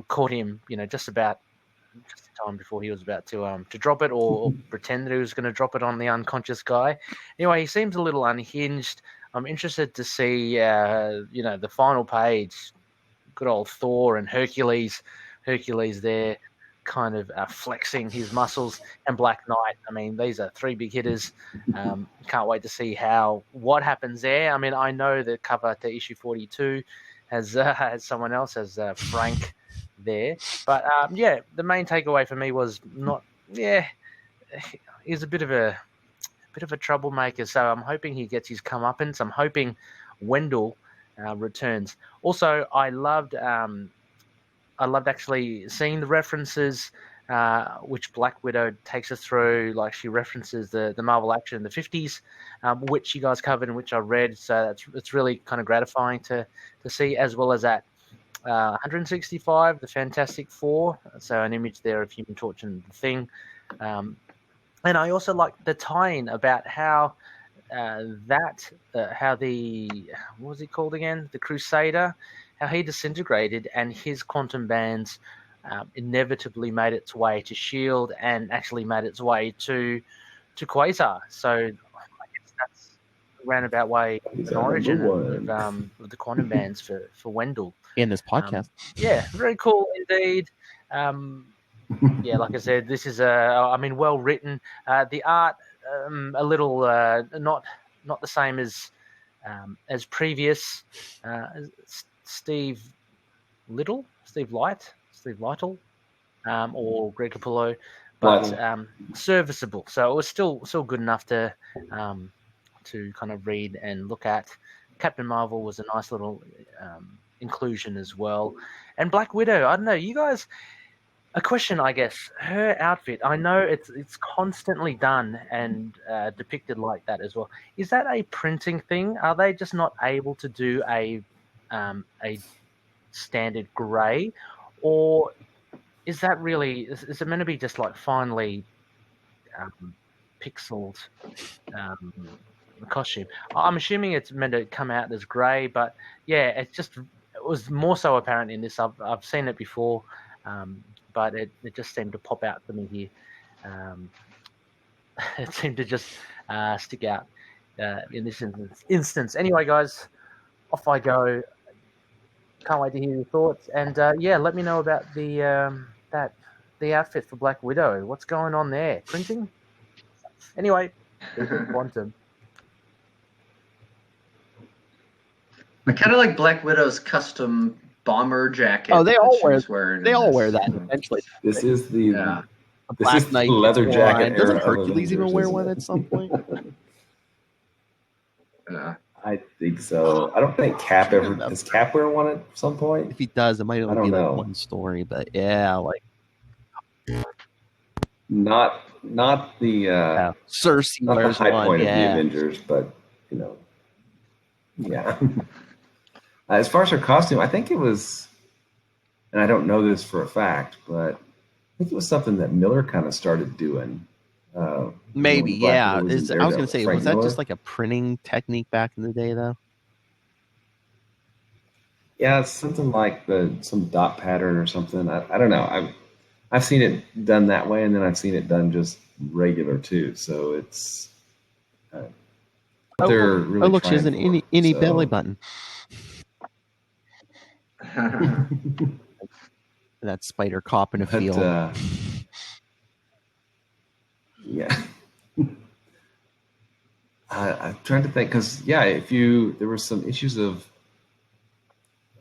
caught him, just in time before he was about to drop it, or pretend that he was going to drop it on the unconscious guy. Anyway, he seems a little unhinged. I'm interested to see, the final page. Good old Thor and Hercules there, kind of flexing his muscles, and Black Knight. I mean, these are three big hitters. Can't wait to see what happens there. I mean, I know the cover to issue 42 has someone else, as Frank there, but the main takeaway for me was he's a bit of a troublemaker. So I'm hoping he gets his comeuppance. I'm hoping Wendell returns. Also, I loved actually seeing the references which Black Widow takes us through. Like, she references the Marvel Action in the 50s, which you guys covered and which I read. So it's really kind of gratifying to see, as well as that 165, the Fantastic Four. So an image there of Human Torch and the Thing. And I also like the tie-in about how how the, what was he called again? The Crusader, how he disintegrated, and his quantum bands inevitably made its way to S.H.I.E.L.D. and actually made its way to Quasar. So I guess that's a roundabout way an origin of the quantum bands for Wendell. In this podcast. Very cool indeed. Like I said, this is well written. The art a little not the same as previous. Steve Lytle, or Greg Capullo, but serviceable. So it was still good enough to kind of read and look at. Captain Marvel was a nice little inclusion as well, and Black Widow. I don't know, you guys. A question, I guess. Her outfit, I know it's constantly done and depicted like that as well. Is that a printing thing? Are they just not able to do a standard grey, or is that really? Is it meant to be just like finely pixeled costume? I'm assuming it's meant to come out as grey, but it was more so apparent in this. I've seen it before. But it just seemed to pop out for me here. It seemed to just stick out in this instance. Anyway, guys, off I go. Can't wait to hear your thoughts. And let me know about the outfit for Black Widow. What's going on there? Printing? Anyway, quantum. I kind of like Black Widow's custom bomber jacket. Oh, they all wear that Mhm. eventually. This is the Black is the Knight leather jacket one. Doesn't era of Hercules even Avengers, wear isn't one it? at some point? Yeah. I think so. I don't think Cap ever does. Cap wear one at some point? If he does, it might only don't be know. like one story. But not the Cersei not the wears high one. point of the Yeah, Avengers, but yeah. As far as her costume, I think it was, and I don't know this for a fact, but I think it was something that Miller kind of started doing. maybe. when Black Yeah, Widow was in I was Daredevil. gonna say, Frank was that Miller? just like a printing technique back in the day, though? Yeah, it's something like some dot pattern or something. I don't know. I've seen it done that way, and then I've seen it done just regular too. So it's they're really look, she has trying an for, any so. belly button. That spider cop in a But, field. yeah. I'm trying to think because there were some issues of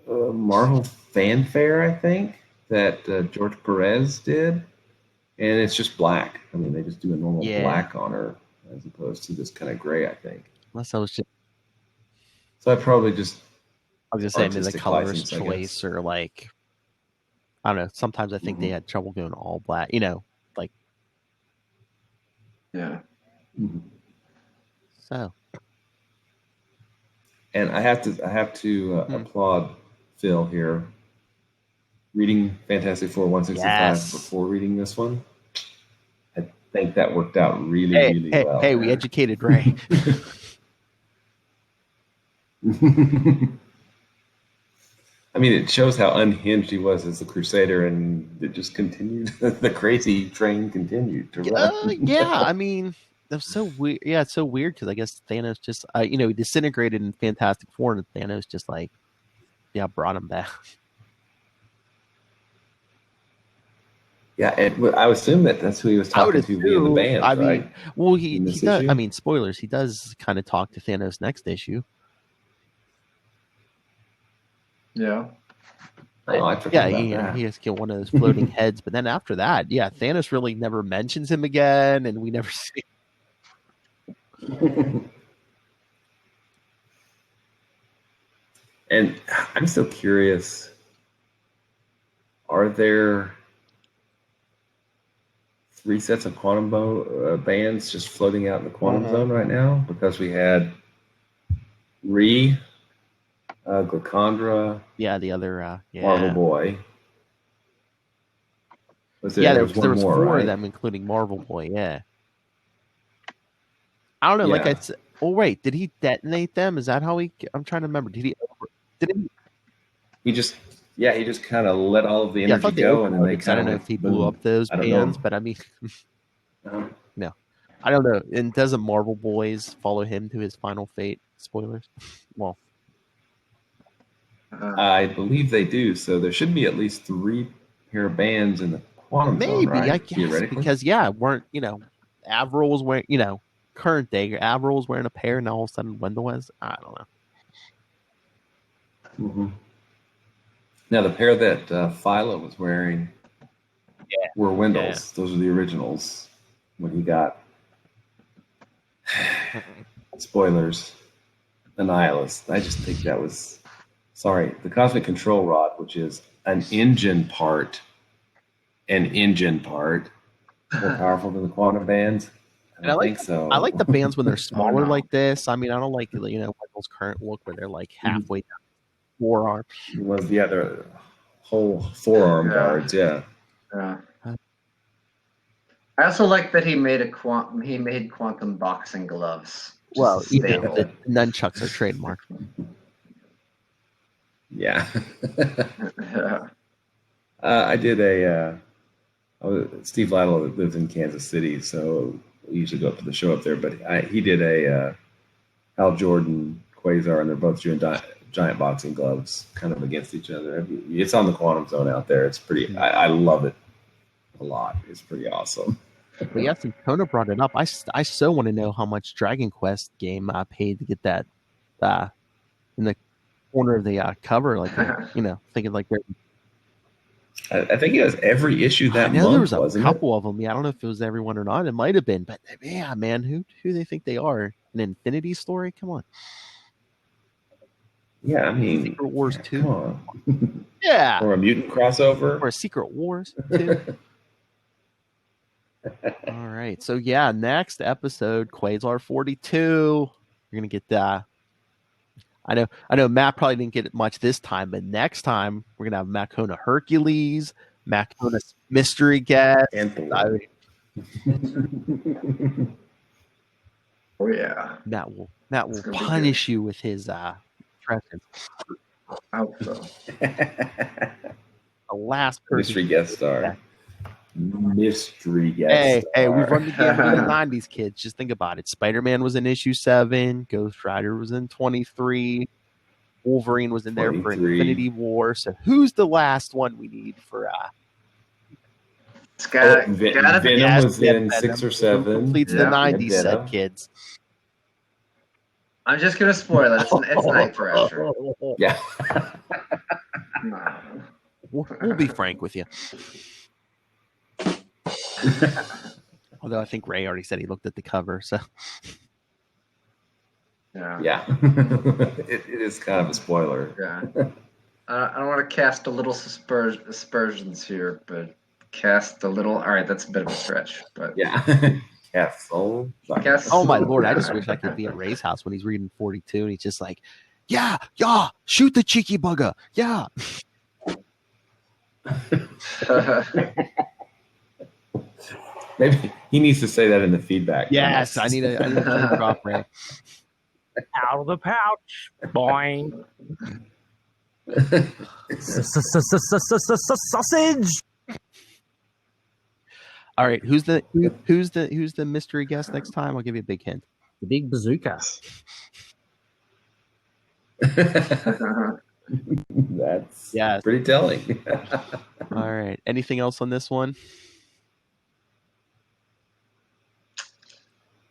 Marvel fanfare, I think, that George Perez did, and it's just black. I mean, they just do a normal Yeah. black on her. as opposed to this kind of gray, I think. Unless I was just, So I probably just, I was just saying, maybe the artistic colorist license, I choice, guess. or like, I don't know. Sometimes I think they had trouble going all black. You know, like Yeah. so. And I have to applaud Phil here. Reading Fantastic Four 165 before reading this one, I think that worked out really well. Hey, we educated Ray. I mean, it shows how unhinged he was as a Crusader, and it just continued. The crazy train continued to run. Yeah, I mean, that's so weird. Yeah, it's so weird because I guess Thanos just, he disintegrated in Fantastic Four, and Thanos just brought him back. Yeah, I would assume that's who he was talking to via the band, I right? mean, well, he does. Issue? I mean, spoilers. He does kind of talk to Thanos next issue. Yeah. Oh, I forgot about that. He has to kill one of those floating heads, but then after that, Thanos really never mentions him again, and we never see. And I'm so curious, are there 3 sets of quantum bands just floating out in the quantum zone right now? Because we had Glycandra, the other Marvel Boy. There was more, 4 right? of them, including Marvel Boy. Yeah, I don't know. Yeah. Like I said, wait, did he detonate them? Is that how he? I'm trying to remember. Did he? He just kind of let all of the energy go, and then they kind of. I don't know if he blew up those bands, but I mean, no, I don't know. And doesn't Marvel Boys follow him to his final fate? Spoilers. Well, I believe they do. So there should be at least 3 pair of bands in the quantum zone, right? I guess, because weren't Avril was wearing current day Avril was wearing a pair, and all of a sudden Wendell was. I don't know. Mm-hmm. Now the pair that Philo was wearing were Wendell's. Those are the originals. When he got spoilers, Annihilus. I just think that was the Cosmic Control Rod, which is an engine part, more powerful than the quantum bands. I think so. I like the bands when they're smaller like this. I mean, I don't like Wendell's current look where they're like halfway down the forearm. It was the other whole forearm guards. Yeah. I also like that he made quantum boxing gloves. Well, the nunchucks are trademarked. Yeah. I did Steve Lytle lives in Kansas City, so we usually go up to the show up there. But he did a Hal Jordan Quasar, and they're both doing giant boxing gloves, kind of against each other. It's on the quantum zone out there. It's pretty. I love it a lot. It's pretty awesome. But yeah, since Kona brought it up, I so want to know how much Dragon Quest game I paid to get that in the corner of the cover, like thinking like they're. I think it was every issue that I know month. There was a couple of them. Yeah, I don't know if it was every one or not. It might have been, but yeah, man, who do they think they are? An Infinity story? Come on. Yeah, I mean, Secret Wars 2. Come on. Yeah. Or a mutant crossover. Or a Secret Wars 2. All right. So yeah, next episode, Quasar 42. You're gonna get that. I know Matt probably didn't get it much this time, but next time we're gonna have Matt Kona Hercules, Matt Kona's mystery guest. Oh yeah. Matt will punish you with his presence. I hope so. The last person. Mystery guest star. Mystery guest star. Hey, we've run the game for the 90s, kids. Just think about it. Spider-Man was in issue 7. Ghost Rider was in 23. Wolverine was in there for Infinity War. So who's the last one we need for Venom was in 6 or 7. Completes the 90s set, kids. I'm just gonna spoil it. It's Night Thrasher. Yeah. We'll be frank with you. Although I think Ray already said he looked at the cover, so Yeah. it is kind of a spoiler. Yeah. I don't want to cast a little aspersions here, but cast a little. All right, that's a bit of a stretch, but Yeah. Castle. oh my lord, I just wish I could be at Ray's house when he's reading 42 and he's just like, yeah, shoot the cheeky bugger, yeah. Maybe he needs to say that in the feedback. Yes, I need a drop, Ray. Out of the pouch. Boing. Sausage. All right, who's the mystery guest next time? I'll give you a big hint. The big bazooka. That's Yes. pretty telling. All right. Anything else on this one?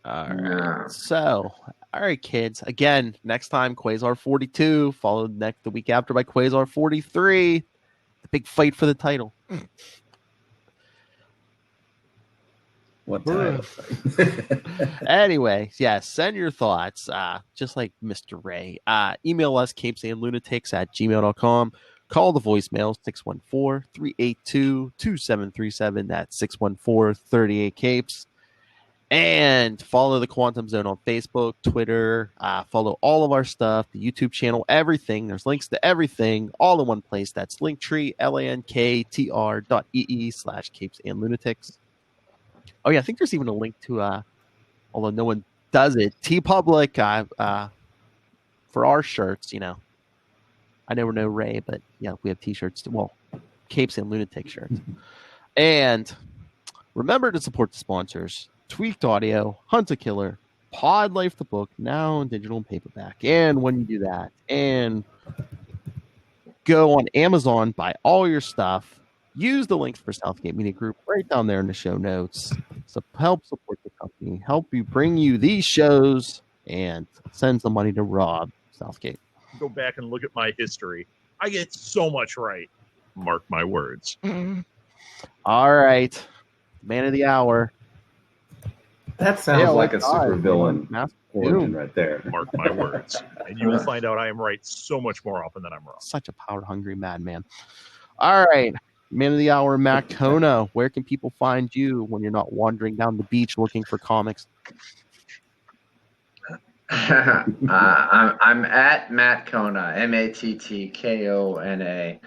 All right. So, all right, kids. Again, next time, Quasar 42, followed the week after by Quasar 43. The big fight for the title. What title? Anyway, send your thoughts, just like Mr. Ray. Email us, capesandlunatics@gmail.com. Call the voicemail, 614-382-2737. That's 614-38-CAPES. And follow the Quantum Zone on Facebook, Twitter. Follow all of our stuff, the YouTube channel, everything. There's links to everything all in one place. That's Linktree, linktr.ee/capesandlunatics. Oh, yeah, I think there's even a link to, although no one does it, TeePublic for our shirts, I never know Ray, but, yeah, we have T-shirts. Well, Capes and Lunatic shirts. And remember to support the sponsors. Tweaked Audio, Hunt a Killer, Pod Life the book, now in digital and paperback. And when you do that, and go on Amazon, buy all your stuff, use the links for Southgate Media Group right down there in the show notes. So help support the company, help you bring you these shows, and send some money to Rob Southgate. Go back and look at my history. I get so much right. Mark my words. All right. Man of the hour. That sounds like a super God, villain Master origin Doom. right there. Mark my words. And you will find out I am right so much more often than I'm wrong. Such a power-hungry madman. All right. Man of the hour, Matt Kona. Where can people find you when you're not wandering down the beach looking for comics? I'm at Matt Kona, MATTKONA.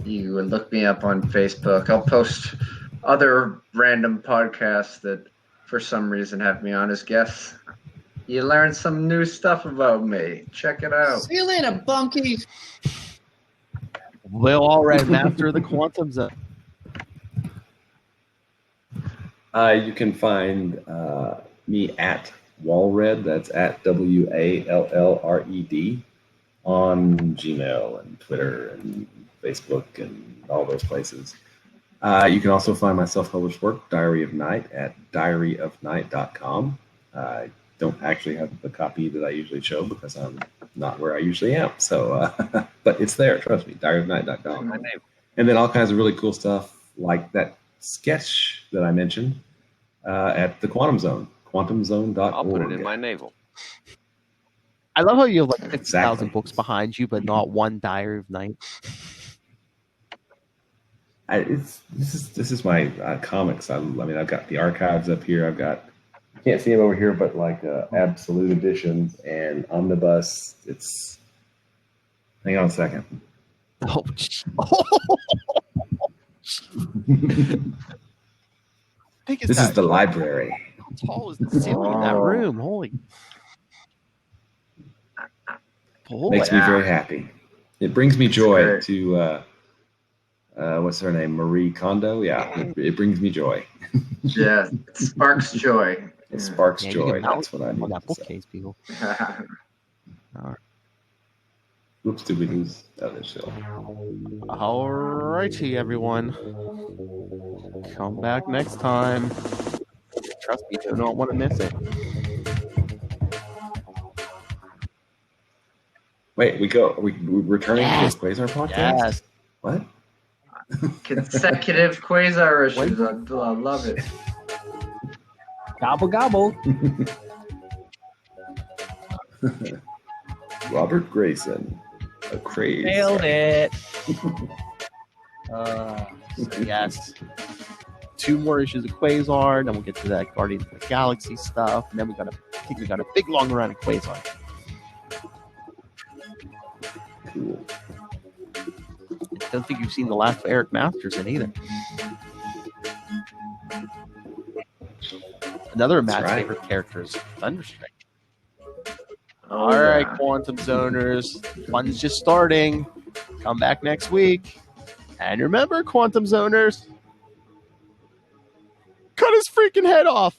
You would look me up on Facebook. I'll post other random podcasts that for some reason have me on as guests. You learn some new stuff about me. Check it out. See you later, Bunky. Well, all right, Master of the Quantum Zone. You can find me at Walred. That's at WALLRED on Gmail and Twitter and Facebook and all those places. You can also find my self-published work, Diary of Night, at diaryofnight.com. I don't actually have the copy that I usually show because I'm not where I usually am. So, but it's there. Trust me, diaryofnight.com. And then all kinds of really cool stuff like that sketch that I mentioned at the Quantum Zone, quantumzone.org. I'll put it in my navel. I love how you have like 50,000 books behind you, but not one Diary of Night. This is my comics. I've got the archives up here. You can't see them over here, but like Absolute Editions and Omnibus. Hang on a second. Oh, This is the library. How tall is the ceiling in that room? Holy. Makes me very happy. It brings me joy to, what's her name? Marie Kondo? Yeah, it brings me joy. Yeah, it sparks joy. It sparks joy. That's what I need on that to bookcase, say. people. Whoops, did we lose other show? All righty, everyone. Come back next time. Trust me, you do not want to miss it. Wait, we're returning to this Quasar podcast? Yes. What? Consecutive Quasar issues. I love it. Gobble gobble. Robert Grayson, a craze. Nailed it. So yes, 2 more issues of Quasar, then we'll get to that Guardians of the Galaxy stuff, and then I think we got a big long run of Quasar. Cool. I don't think you've seen the last of Eric Masterson either. Another of Matt's favorite characters, Thunderstrike. All right, Quantum Zoners, fun's just starting. Come back next week. And remember, Quantum Zoners, cut his freaking head off.